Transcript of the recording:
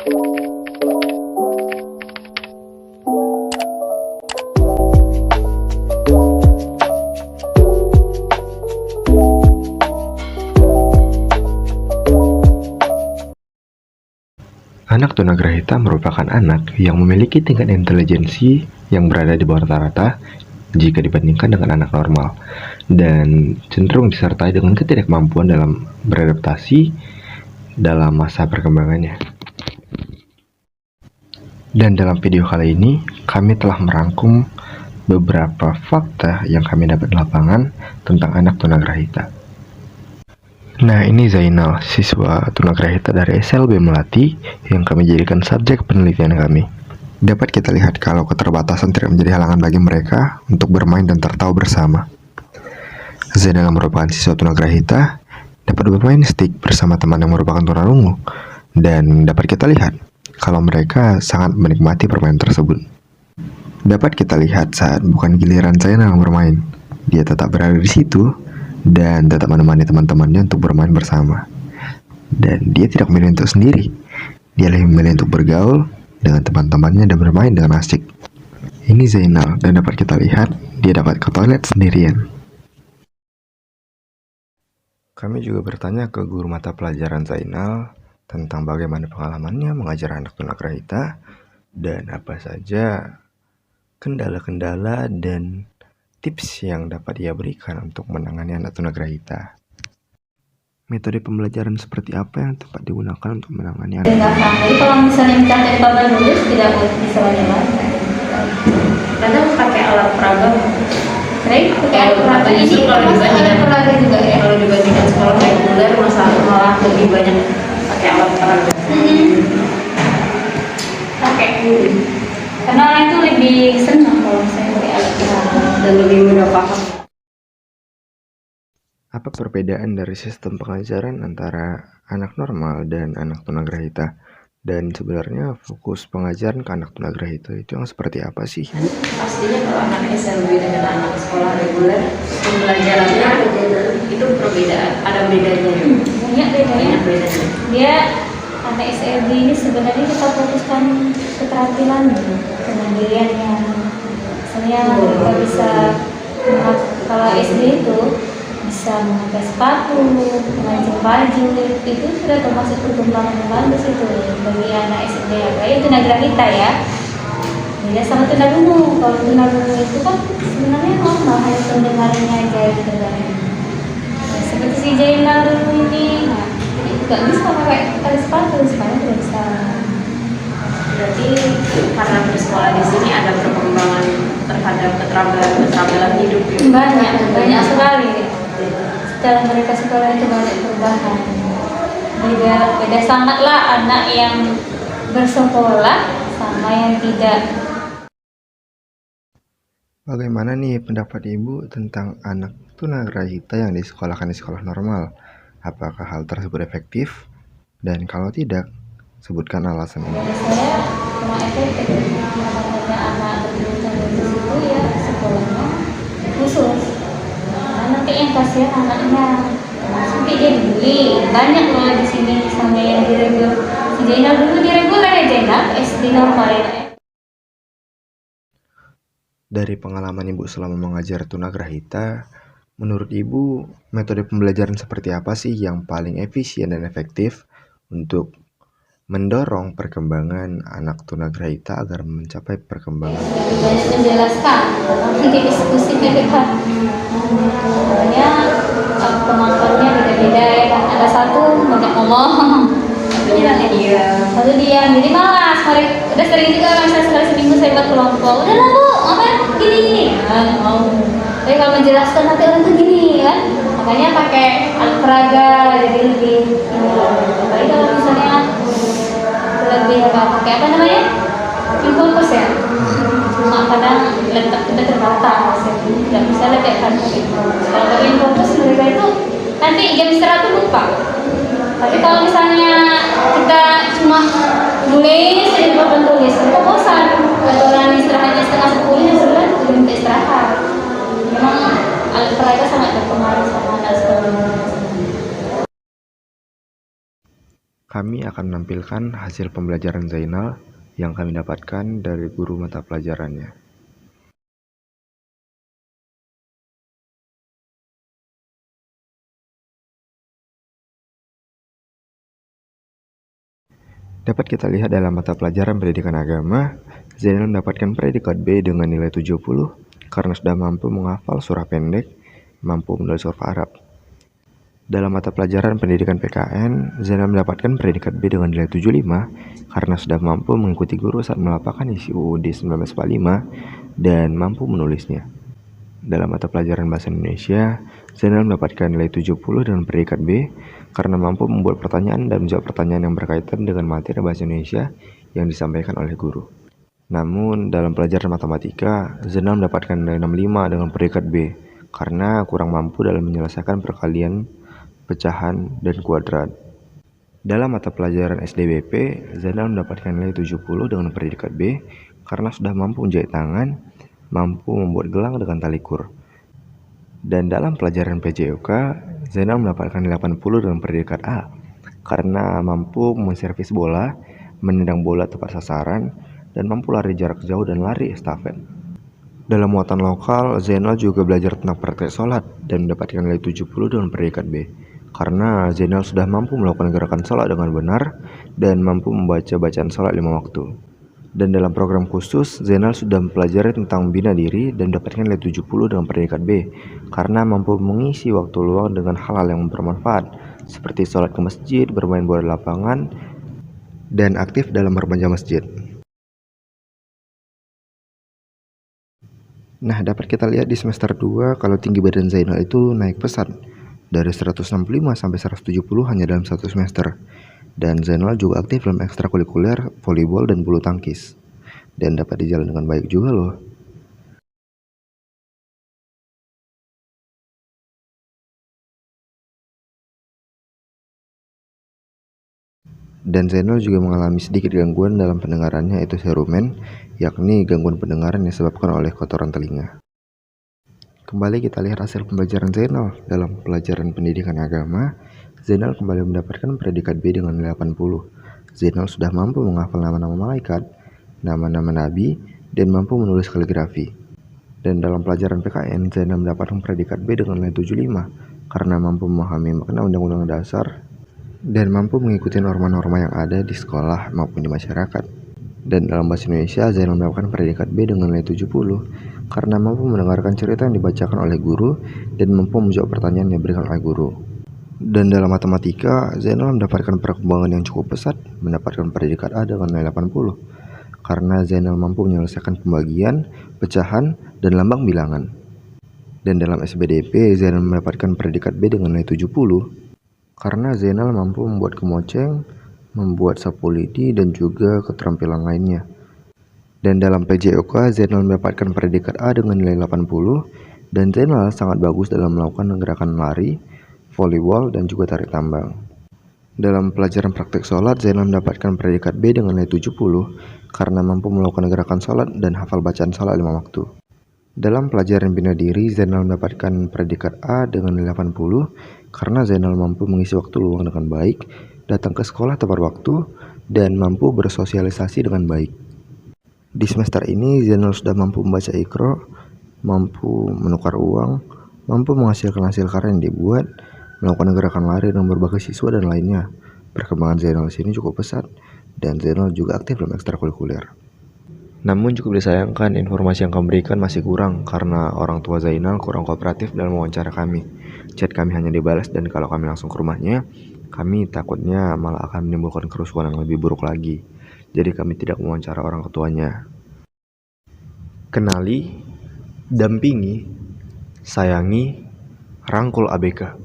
Anak tunagrahita merupakan anak yang memiliki tingkat intelijensi yang berada di bawah rata-rata jika dibandingkan dengan anak normal, dan cenderung disertai dengan ketidakmampuan dalam beradaptasi dalam masa perkembangannya. Dan dalam video kali ini, kami telah merangkum beberapa fakta yang kami dapat di lapangan tentang anak tunagrahita. Nah, ini Zainal, siswa tunagrahita dari SLB Melati yang kami jadikan subjek penelitian kami. Dapat kita lihat kalau keterbatasan tidak menjadi halangan bagi mereka untuk bermain dan tertawa bersama. Zainal merupakan siswa tunagrahita, dapat bermain stick bersama teman yang merupakan tunarungu, dan dapat kita lihat kalau mereka sangat menikmati permainan tersebut. Dapat kita lihat saat bukan giliran Zainal bermain, dia tetap berada di situ dan tetap menemani teman-temannya untuk bermain bersama. Dan dia tidak memilih untuk sendiri, dia lebih memilih untuk bergaul dengan teman-temannya dan bermain dengan asik. Ini Zainal, dan dapat kita lihat dia dapat ke toilet sendirian. Kami juga bertanya ke guru mata pelajaran Zainal tentang bagaimana pengalamannya mengajar anak tunagrahita dan apa saja kendala-kendala dan tips yang dapat ia berikan untuk menangani anak tunagrahita. Metode pembelajaran seperti apa yang tepat digunakan untuk menangani anak? Jadi kalau misalnya minta papan nulis tidak bisa banyak-banyak. Kadang pakai alat peraga. Baik, pakai alat peraga ini kalau dibandingkan peraga juga ya. Kalau dibandingkan sekolah reguler malah lebih banyak pakai alat peraga. Pakai karena orang itu lebih senang kalau misalnya pakai alat peraga dan lebih mudah paham. Apa perbedaan dari sistem pengajaran antara anak normal dan anak tunagrahita? Dan sebenarnya fokus pengajaran ke anak tunagrahita itu yang seperti apa sih? Pastinya kalau anak SLB dengan anak sekolah reguler pembelajarannya itu perbedaan, ada bedanya. Banyak bedanya. Dia anak SLB ini sebenarnya kita fokuskan keterampilan, kemandiriannya. Misalnya kita bisa kalau SD itu bisa memakai sepatu, memancing baju, itu sudah termasuk perkembangan yang bagus itu bagi anak SD. Apalagi tunagrahita ya, beda sama tunarungu. Kalau tunarungu itu kan sebenarnya normal, hanya pendengarannya aja gitu kan. Nah, seperti si Zainal ini, nggak bisa pakai sepatu, sekarang tidak bisa. Berarti karena bersekolah di sini ada perkembangan terhadap keterampilan hidup. Banyak sekali. Setelah mereka sekolah itu banyak perubahan. Beda sangatlah anak yang bersekolah sama yang tidak. Bagaimana nih pendapat Ibu tentang anak tunagrahita yang disekolahkan di sekolah normal? Apakah hal tersebut efektif? Dan kalau tidak, sebutkan alasan ini. Saya kurang efektif karena anak berkebutuhan khusus itu ya sekolahnya khusus. Nanti yang kasihan anaknya, sampai dia dibully. Banyak loh di sini sama yang diregul. Si Zainal dulu diregul ya Zainal, SD normal ya. Dari pengalaman Ibu selama mengajar tunagrahita, menurut Ibu metode pembelajaran seperti apa sih yang paling efisien dan efektif untuk mendorong perkembangan anak tunagrahita agar mencapai perkembangan? Banyak menjelaskan, nanti diskusi ke depan. Makanya kemampuannya beda-beda ya kan. Ada satu banyak ngomong, satu diam, jadi malas. Udah sering juga misalnya sekali seminggu saya buat kelompok. Udah lah Bu, apa gini. Nggak mau. Tapi kalau menjelaskan nanti orang tuh gini kan. Makanya pakai alat peraga jadi lebih. Apalagi kalau misalnya lebih pakai apa namanya? Yang fokus ya. Cuma kadang letak kita terbatas, jadi tidak bisa lebih kan. Kalau bagian fokus mereka itu nanti jam istirahat tuh lupa. Tapi kalau misalnya kita cuma nulis di papan tulis, kita bosan. Kalau orang istirahatnya setengah 10 sebulan udah minta istirahat. Memang alat peraga sangat berpengaruh sama anak sekolah. Kami akan menampilkan hasil pembelajaran Zainal yang kami dapatkan dari guru mata pelajarannya. Dapat kita lihat dalam mata pelajaran pendidikan agama, Zainal mendapatkan predikat B dengan nilai 70 karena sudah mampu menghafal surah pendek, mampu menulis huruf Arab. Dalam mata pelajaran pendidikan PKN, Zainal mendapatkan predikat B dengan nilai 75 karena sudah mampu mengikuti guru saat melafalkan isi UUD 1945 dan mampu menulisnya. Dalam mata pelajaran bahasa Indonesia, Zainal mendapatkan nilai 70 dengan predikat B karena mampu membuat pertanyaan dan menjawab pertanyaan yang berkaitan dengan materi bahasa Indonesia yang disampaikan oleh guru. Namun, dalam pelajaran matematika, Zainal mendapatkan nilai 65 dengan predikat B karena kurang mampu dalam menyelesaikan perkalian, pecahan, dan kuadrat. Dalam mata pelajaran SDBP, Zainal mendapatkan nilai 70 dengan predikat B karena sudah mampu menjahit tangan, mampu membuat gelang dengan tali kur. Dan dalam pelajaran PJOK, Zainal mendapatkan nilai 80 dengan predikat A karena mampu menservis bola, menendang bola tepat sasaran, dan mampu lari jarak jauh dan lari estafet. Dalam muatan lokal, Zainal juga belajar tentang praktek sholat dan mendapatkan nilai 70 dengan predikat B karena Zainal sudah mampu melakukan gerakan sholat dengan benar dan mampu membaca bacaan sholat 5 waktu. Dan dalam program khusus, Zainal sudah mempelajari tentang bina diri dan mendapatkan nilai 70 dengan predikat B karena mampu mengisi waktu luang dengan hal-hal yang bermanfaat seperti sholat ke masjid, bermain bola di lapangan, dan aktif dalam bermanja masjid. Nah, dapat kita lihat di semester 2 kalau tinggi badan Zainal itu naik pesat dari 165 sampai 170 hanya dalam satu semester. Dan Zainal juga aktif dalam ekstrakurikuler, volleyball, dan bulu tangkis. Dan dapat dijalan dengan baik juga loh. Dan Zainal juga mengalami sedikit gangguan dalam pendengarannya yaitu serumen, yakni gangguan pendengaran yang disebabkan oleh kotoran telinga. Kembali kita lihat hasil pembelajaran Zainal dalam pelajaran pendidikan agama. Zainal kembali mendapatkan predikat B dengan nilai 80. Zainal sudah mampu menghafal nama-nama malaikat, nama-nama nabi, dan mampu menulis kaligrafi. Dan dalam pelajaran PKN, Zainal mendapatkan predikat B dengan nilai 75 karena mampu memahami makna undang-undang dasar dan mampu mengikuti norma-norma yang ada di sekolah maupun di masyarakat. Dan dalam bahasa Indonesia, Zainal mendapatkan predikat B dengan nilai 70 karena mampu mendengarkan cerita yang dibacakan oleh guru dan mampu menjawab pertanyaan yang diberikan oleh guru. Dan dalam matematika, Zainal mendapatkan perkembangan yang cukup pesat, mendapatkan predikat A dengan nilai 80 karena Zainal mampu menyelesaikan pembagian, pecahan, dan lambang bilangan. Dan dalam SBDP, Zainal mendapatkan predikat B dengan nilai 70 karena Zainal mampu membuat kemoceng, membuat sapu lidi, dan juga keterampilan lainnya. Dan dalam PJOK, Zainal mendapatkan predikat A dengan nilai 80 dan Zainal sangat bagus dalam melakukan gerakan lari, volleyball, dan juga tarik tambang. Dalam pelajaran praktek sholat, Zainal mendapatkan predikat B dengan nilai 70 karena mampu melakukan gerakan sholat dan hafal bacaan sholat 5 waktu. Dalam pelajaran bina diri, Zainal mendapatkan predikat A dengan nilai 80 karena Zainal mampu mengisi waktu luang dengan baik, datang ke sekolah tepat waktu, dan mampu bersosialisasi dengan baik. Di semester ini, Zainal sudah mampu membaca Iqra, mampu menukar uang, mampu menghasilkan hasil karya yang dibuat, melakukan gerakan lari dengan berbagai siswa dan lainnya. Perkembangan Zainal di sini cukup pesat dan Zainal juga aktif dalam ekstrakurikuler. Namun cukup disayangkan informasi yang kami berikan masih kurang karena orang tua Zainal kurang kooperatif dalam wawancara kami. Chat kami hanya dibalas dan kalau kami langsung ke rumahnya, kami takutnya malah akan menimbulkan kerusuhan yang lebih buruk lagi. Jadi kami tidak mewawancara orang tuanya. Kenali, dampingi, sayangi, rangkul ABK.